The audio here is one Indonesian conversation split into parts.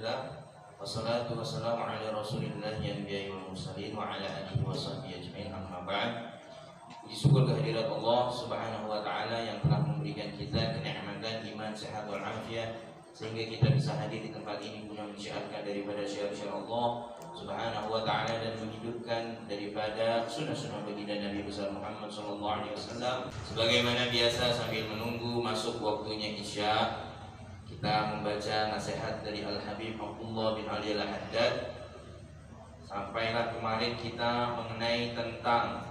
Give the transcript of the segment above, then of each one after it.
Alhamdulillah, wassalatu wassalamu ala rasulillah anbiya'i wal mursalin wa ala alihi wa sahbihi ajma'in, amma ba'd. Puji syukur kehadirat Allah subhanahu wa ta'ala yang telah memberikan kita kenikmatan iman, sehat wal afiat, sehingga kita bisa hadir di tempat ini guna menyiarkan daripada syiar-syiar Allah subhanahu wa ta'ala dan menghidupkan daripada sunnah-sunnah baginda Nabi besar Muhammad sallallahu alaihi wasallam. Sebagaimana biasa, sambil menunggu masuk waktunya Isya, kita membaca nasihat dari Al-Habib Abdullah bin Ali Al-Haddad. Sampailah kemarin kita mengenai tentang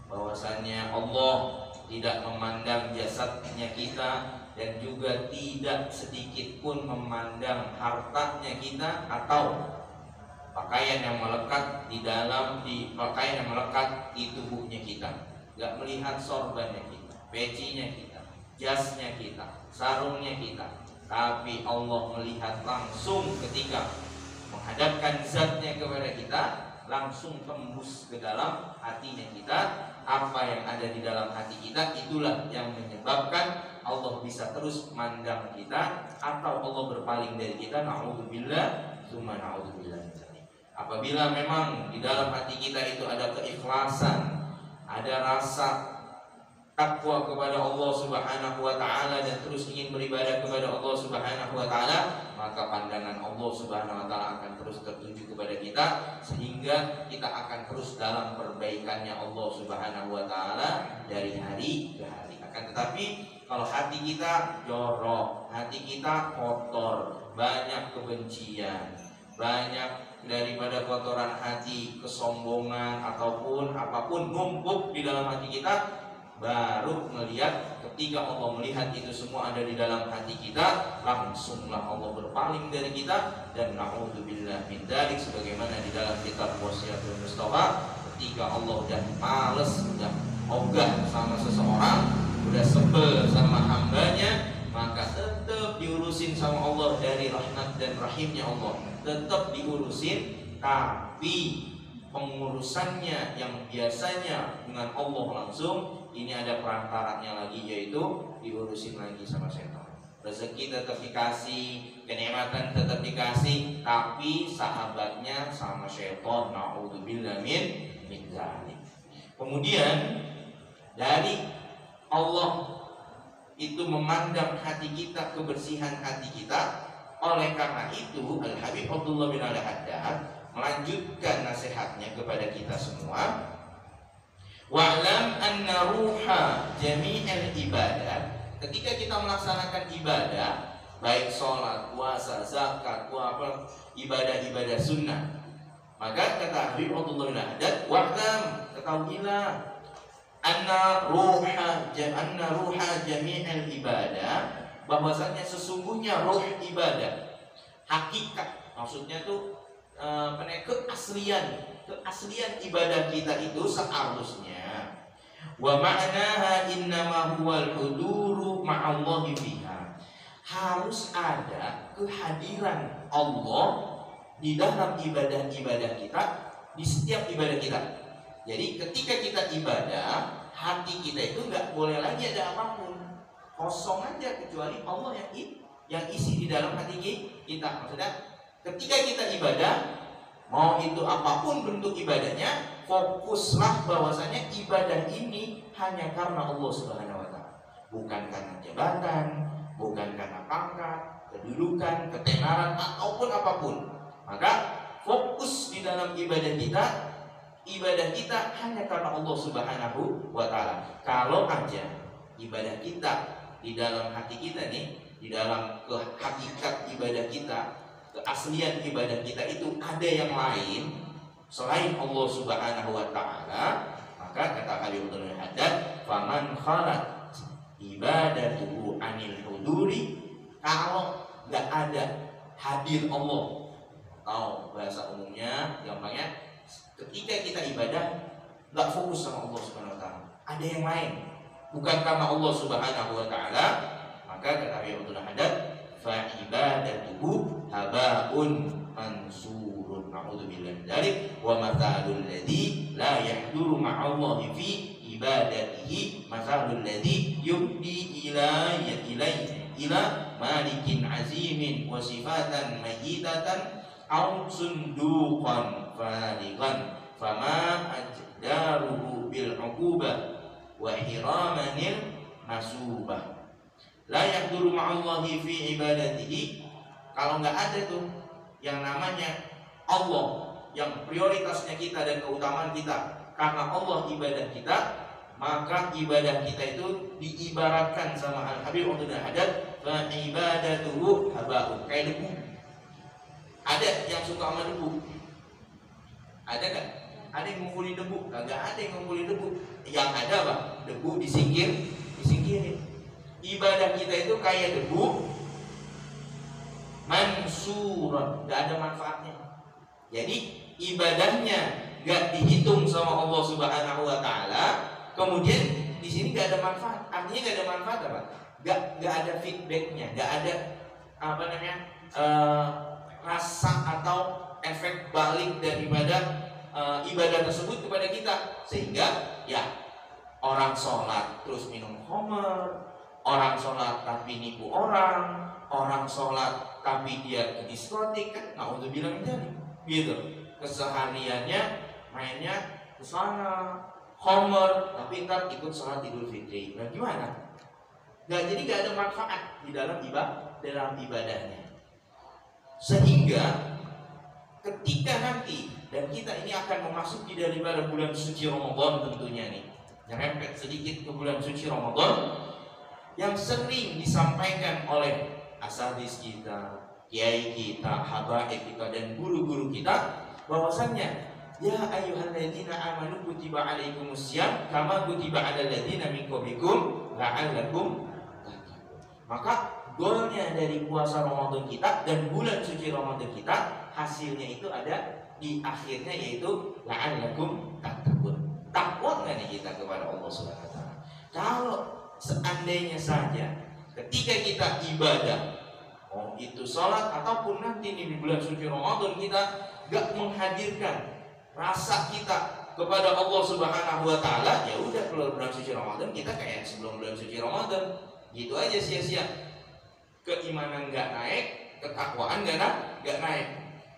bahwasannya Allah tidak memandang jasadnya kita dan juga tidak sedikit pun memandang hartanya kita atau pakaian yang melekat di pakaian yang melekat di tubuhnya kita. Gak melihat sorbannya kita, pecinya kita, jasnya kita, sarungnya kita. Tapi Allah melihat langsung ketika menghadapkan zatnya kepada kita, langsung tembus ke dalam hatinya kita. Apa yang ada di dalam hati kita, itulah yang menyebabkan Allah bisa terus memandang kita atau Allah berpaling dari kita. Na'udzubillah, tsumma na'udzubillah. Apabila memang di dalam hati kita itu ada keikhlasan, ada rasa takwa kepada Allah subhanahu wa ta'ala dan terus ingin beribadah kepada Allah subhanahu wa ta'ala, maka pandangan Allah subhanahu wa ta'ala akan terus tertuju kepada kita, sehingga kita akan terus dalam perbaikannya Allah subhanahu wa ta'ala dari hari ke hari. Akan tetapi kalau hati kita jorok, hati kita kotor, banyak kebencian, banyak daripada kotoran hati, kesombongan ataupun apapun numpuk di dalam hati kita, baru melihat, ketika Allah melihat itu semua ada di dalam hati kita, langsunglah Allah berpaling dari kita. Dan na'udzubillah min dzalik, sebagaimana di dalam kitab Wasiyatul Mustafa, ketika Allah udah males, udah ogah sama seseorang, udah sebel sama hambanya, maka tetap diurusin sama Allah dari rahmat dan rahimnya Allah, tetap diurusin. Tapi pengurusannya yang biasanya dengan Allah langsung, ini ada perantaranya lagi, yaitu diurusin lagi sama setan. Rezeki tetap dikasih, kenikmatan tetap dikasih, tapi sahabatnya sama setan. Na'udzubillah min dzalik. Kemudian dari Allah itu memandang hati kita, kebersihan hati kita. Oleh karena itu Al-Habib Abdullah bin Al-Haddad melanjutkan nasihatnya kepada kita semua. Wa'lam anna ruha jami'al ibadah. Ketika kita melaksanakan ibadah, baik sholat, puasa, zakat, ibadah-ibadah sunnah, maka kata Habib Abdullah bin Haddad, wa'lam, ketahuilah, anna ruha jami'al ibadah, bahwasanya sesungguhnya ruh ibadah, hakikat, maksudnya tuh keaslian ibadah kita itu seharusnya, wa ma'naha innama huwal huduru ma'allahi fiha, harus ada kehadiran Allah di dalam ibadah-ibadah kita, di setiap ibadah kita. Jadi ketika kita ibadah, hati kita itu nggak boleh lagi ada apapun, kosong aja, kecuali Allah yang isi di dalam hati kita. Maksudnya ketika kita ibadah, mau itu apapun bentuk ibadahnya, fokuslah bahwasanya ibadah ini hanya karena Allah subhanahu wa ta'ala, bukan karena jabatan, bukan karena pangkat, kedudukan, ketenaran, ataupun apapun. Maka fokus di dalam ibadah kita hanya karena Allah subhanahu wa ta'ala. Kalau aja ibadah kita di dalam hati kita nih, di dalam hakikat ibadah kita, keaslian ibadah kita itu ada yang lain selain Allah subhanahu wa ta'ala, maka kata Habib Abdullah bin Haddad, faman khalat ibadatuhu anil huduri, kalau gak ada hadir Allah, atau bahasa umumnya gampangnya, ketika kita ibadah gak fokus sama Allah subhanahu wa ta'ala, ada yang lain bukan karena Allah subhanahu wa ta'ala, maka kata Habib Abdullah bin Haddad, fa ibadatuhu haba'un mansurun. Na'udzubillah min dzalik. Wa mathalul ladzi la yahduru ma'allahi fi ibadatihi mathalul ladzi yubdi ila malikin azimin wa sifatan mayyitatan aw sunduqan faliqan fama ajdaruhu bil uqubah wa hiramanil masubah la yaqduru ma'allahi fi ibadatihi. Kalau nggak ada tuh yang namanya Allah, yang prioritasnya kita dan keutamaan kita karena Allah ibadah kita, maka ibadah kita itu diibaratkan sama Al-Habib untuk hadat fa ibadatuhu haba'u, kayak debu. Ada yang suka sama debu? Ada kan? Ada yang ngumpulin debu? Kagak ada yang ngumpulin debu. Yang ada apa? Debu disingkirin. Ibadah kita itu kayak debu mansuran, gak ada manfaatnya. Jadi ibadahnya gak dihitung sama Allah Subhanahu wa taala, kemudian di sini gak ada manfaat. Artinya gak ada manfaat apa? Gak ada feedbacknya, gak ada rasa atau efek balik daripada ibadah tersebut kepada kita. Sehingga ya orang sholat terus minum khamr, orang sholat tapi nipu orang sholat tapi dia ke diskotik, kan naudzubillah min dzalik gitu. Kesehariannya mainnya ke sana khamr, tapi ntar ikut sholat Idul Fitri. Nah gimana? Jadi gak ada manfaat di dalam ibadahnya. Sehingga ketika nanti dan kita ini akan memasuki daripada bulan suci Ramadan tentunya nih, nyerempet sedikit ke bulan suci Ramadan, yang sering disampaikan oleh asatidz kita, kiai kita, habaib kita dan guru-guru kita, bahwasannya ya ayyuhalladzina amanu kutiba alaikumussyam kama kutiba alal ladzina min qablikum la'allakum tattaqun. Maka goalnya dari puasa Ramadan kita dan bulan suci Ramadan kita, hasilnya itu ada di akhirnya, yaitu la'allakum tattaqun. Takwa nggak nih kita kepada Allah Subhanahu wa taala? Kalau seandainya saja ketika kita ibadah, itu sholat ataupun nanti di bulan suci Ramadan, kita gak menghadirkan rasa kita kepada Allah Subhanahu wa taala, ya udah keluar bulan suci Ramadan kita kayak sebelum bulan suci Ramadan, gitu aja sia-sia. Keimanan gak naik, ketakwaan gak naik.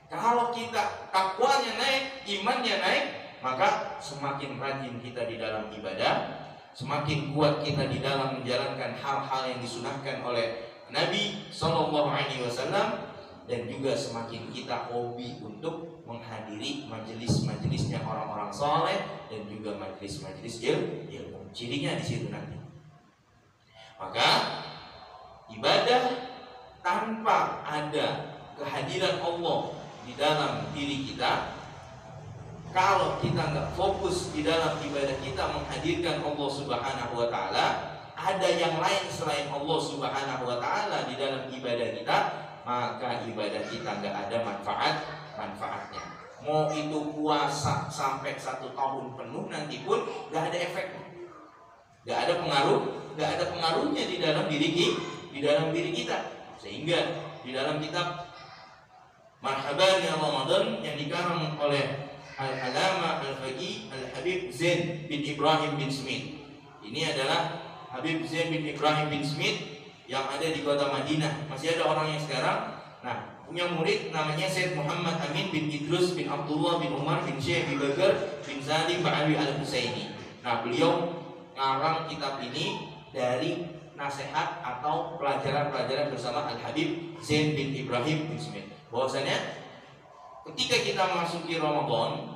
Kalau kita takwanya naik, imannya naik, maka semakin rajin kita di dalam ibadah, semakin kuat kita di dalam menjalankan hal-hal yang disunahkan oleh Nabi SAW, dan juga semakin kita hobi untuk menghadiri majelis-majelisnya orang-orang saleh dan juga majelis-majelis ilmu. Cirinya di situ nanti. Maka ibadah tanpa ada kehadiran Allah di dalam diri kita, kalau kita nggak fokus di dalam ibadah kita menghadirkan Allah Subhanahu wa taala, ada yang lain selain Allah Subhanahu wa taala di dalam ibadah kita, maka ibadah kita nggak ada manfaatnya. Mau itu puasa sampai 1 tahun penuh nanti pun nggak ada efeknya, nggak ada pengaruhnya di dalam diri kita. Sehingga di dalam kitab Marhaban ya Ramadan yang dikarang oleh Al-Alama Al-Faqih Al-Habib Zain bin Ibrahim bin Smith, ini adalah Habib Zain bin Ibrahim bin Smith yang ada di kota Madinah. Masih ada orangnya sekarang. Nah, punya murid namanya Syekh Muhammad Amin bin Idrus bin Abdullah bin Umar bin Syekh bin Bakar bin Salim Ba'alwi Al-Husaini. Nah, beliau ngarang kitab ini dari nasihat atau pelajaran-pelajaran bersama Al-Habib Zain bin Ibrahim bin Smith. Bahwasanya ketika kita masuki Ramadan,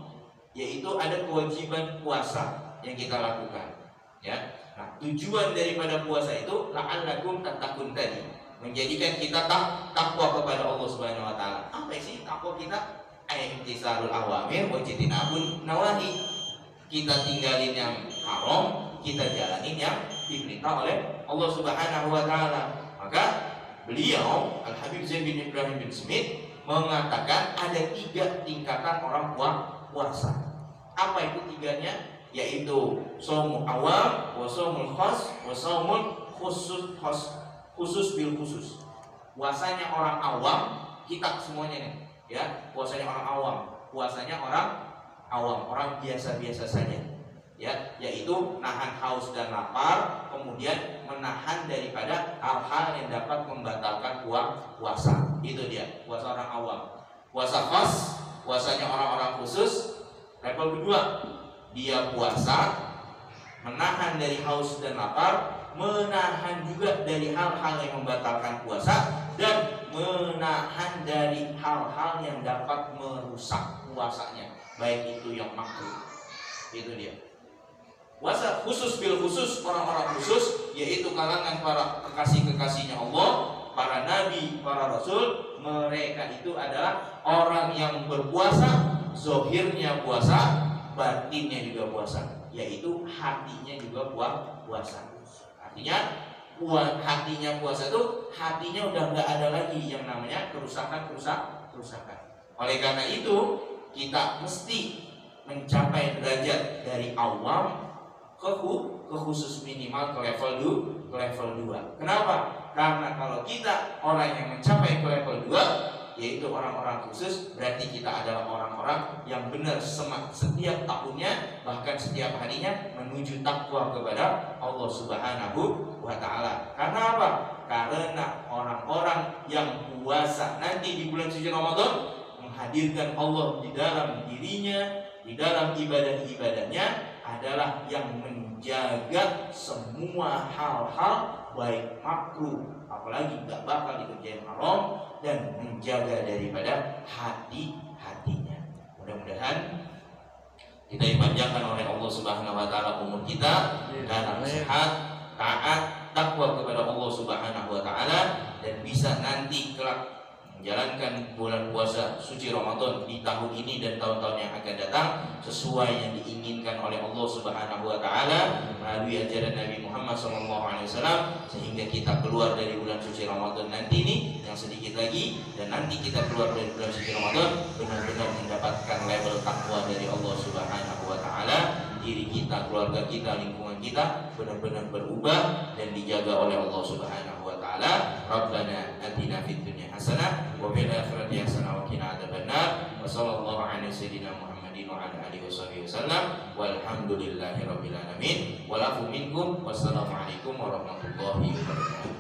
yaitu ada kewajiban puasa yang kita lakukan, ya. Nah, tujuan daripada puasa itu la'allakum tattaqun tadi, menjadikan kita takwa kepada Allah Subhanahu wa taala. Apa sih takwa kita? Imtisarul awamir wa jitinabun nawahi. Kita tinggalin yang haram, kita jalanin yang diperintah oleh Allah Subhanahu wa taala. Maka beliau Al-Habib Zain bin Ibrahim bin Smith mengatakan ada 3 tingkatan orang puasa. Apa itu 3-nya? Yaitu shaumul awam, wa shaumul khas, wa shaumul khusus bil khusus. Puasanya orang awam, kita semuanya nih, ya. Puasanya orang awam, puasanya orang biasa-biasa saja. ya, yaitu nahan haus dan lapar, kemudian menahan daripada hal-hal yang dapat membatalkan puasa. Itu dia puasa orang awam. Puasa khas, puasanya orang-orang khusus. Level kedua, dia puasa menahan dari haus dan lapar, menahan juga dari hal-hal yang membatalkan puasa, dan menahan dari hal-hal yang dapat merusak puasanya, baik itu yang makruh. Itu dia puasa khusus bil khusus, orang-orang khusus, yaitu kalangan para kekasih-kekasihnya Allah, para nabi, para rasul. Mereka itu adalah orang yang berpuasa, zohirnya puasa, batinnya juga puasa, yaitu hatinya juga puasa. Artinya hatinya puasa itu, hatinya udah nggak ada lagi yang namanya kerusakan. Oleh karena itu kita mesti mencapai derajat dari awam ke khusus, minimal ke level 2. Kenapa? Karena kalau kita orang yang mencapai ke level 2, yaitu orang-orang khusus, berarti kita adalah orang-orang yang benar setiap tahunnya, bahkan setiap harinya menuju takwa kepada Allah Subhanahu wa Ta'ala. Karena apa? Karena orang-orang yang puasa nanti di bulan suci Ramadan menghadirkan Allah di dalam dirinya, di dalam ibadah-ibadahnya, adalah yang menjaga semua hal-hal baik makruh, apalagi gak bakal dikerjain haram, dan menjaga daripada hatinya. Mudah-mudahan kita dipanjangkan oleh Allah Subhanahu wa Ta'ala umur kita dalam sehat, taat, takwa kepada Allah Subhanahu wa Ta'ala, dan bisa nanti kelak menjalankan bulan puasa suci Ramadan di tahun ini dan tahun-tahun yang akan datang sesuai yang diinginkan oleh Allah Subhanahu wa Ta'ala melalui ajaran Nabi Muhammad SAW, sehingga kita keluar dari bulan suci Ramadan nanti ini yang sedikit lagi, dan nanti kita keluar dari bulan suci Ramadan benar-benar mendapatkan level takwa dari Allah Subhanahu wa Ta'ala. Diri kita, keluarga kita, lingkungan kita benar-benar berubah dan dijaga oleh Allah Subhanahu wa Ta'ala. Rabbana atina fid dunya hasanah wa fil akhirati hasanah wa qina adzabannar. Wa sallallahu ala sayyidina Muhammadin wa ala alihi wasallam. Walhamdulillahi rabbil alamin. Wa lakum minkum. Wassalamu alaikum warahmatullahi wabarakatuh.